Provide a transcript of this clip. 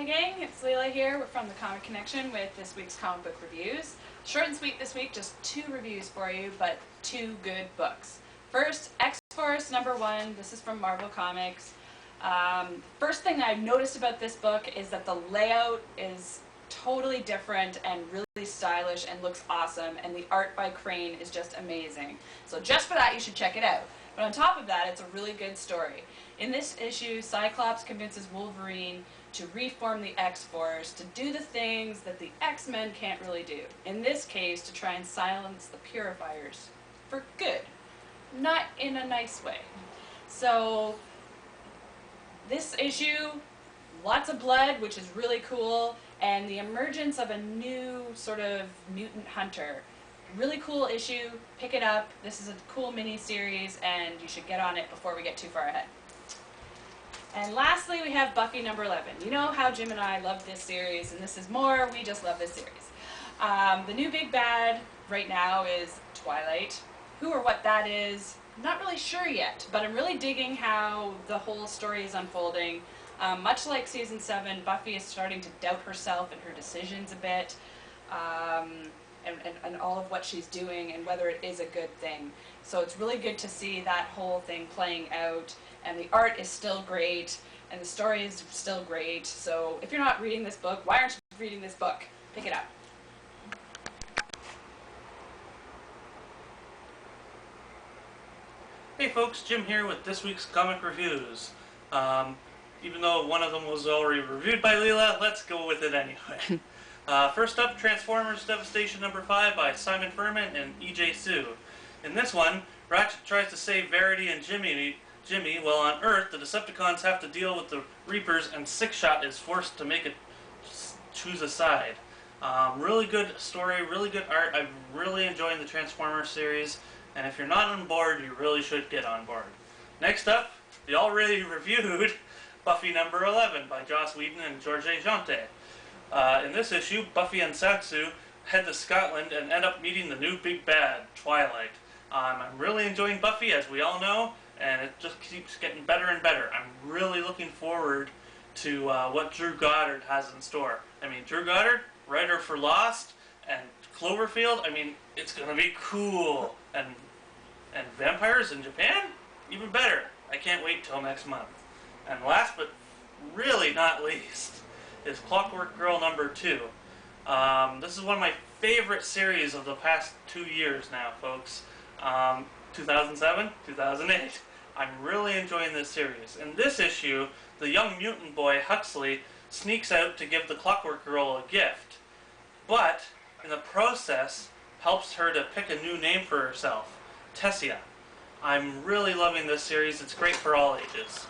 Hey gang, it's Leila here. We're from the Comic Connection with this week's comic book reviews. Short and sweet this week, just 2 reviews for you, but 2 good books. First, X-Force #1. This is from Marvel Comics. First thing that I've noticed about this book is that the layout is totally different and really stylish and looks awesome, and the art by Crane is just amazing. So just for that, you should check it out. But on top of that, it's a really good story. In this issue, Cyclops convinces Wolverine to reform the X-Force, to do the things that the X-Men can't really do. In this case, to try and silence the Purifiers for good, not in a nice way. So this issue, lots of blood, which is really cool, and the emergence of a new sort of mutant hunter. Really cool issue. Pick it up. This is a cool mini-series, and you should get on it before we get too far ahead. And lastly, we have Buffy #11. You know how Jim and I love this series, and this is more. We just love this series. The new big bad right now is Twilight. Who or what that is, I'm not really sure yet, but I'm really digging how the whole story is unfolding. Much like Season 7, Buffy is starting to doubt herself and her decisions a bit. And all of what she's doing and whether it is a good thing. So it's really good to see that whole thing playing out, and the art is still great and the story is still great. So if you're not reading this book, why aren't you reading this book? Pick it up. Hey folks, Jim here with this week's comic reviews. Even though one of them was already reviewed by Leila, let's go with it anyway. First up, Transformers Devastation #5 by Simon Furman and E.J. Sue. In this one, Ratchet tries to save Verity and Jimmy, while on Earth the Decepticons have to deal with the Reapers, and Six-Shot is forced to choose a side. Really good story, really good art. I'm really enjoying the Transformers series, and if you're not on board, you really should get on board. Next up, the already reviewed Buffy #11 by Joss Whedon and George Jante. In this issue, Buffy and Satsu head to Scotland and end up meeting the new big bad, Twilight. I'm really enjoying Buffy, as we all know, and it just keeps getting better and better. I'm really looking forward to what Drew Goddard has in store. I mean, Drew Goddard, writer for Lost and Cloverfield, I mean, it's going to be cool. And vampires in Japan? Even better. I can't wait till next month. And last but really not least is Clockwork Girl #2. This is one of my favorite series of the past 2 years now, folks. 2007, 2008. I'm really enjoying this series. In this issue, the young mutant boy Huxley sneaks out to give the Clockwork Girl a gift, but in the process helps her to pick a new name for herself, Tessia. I'm really loving this series. It's great for all ages.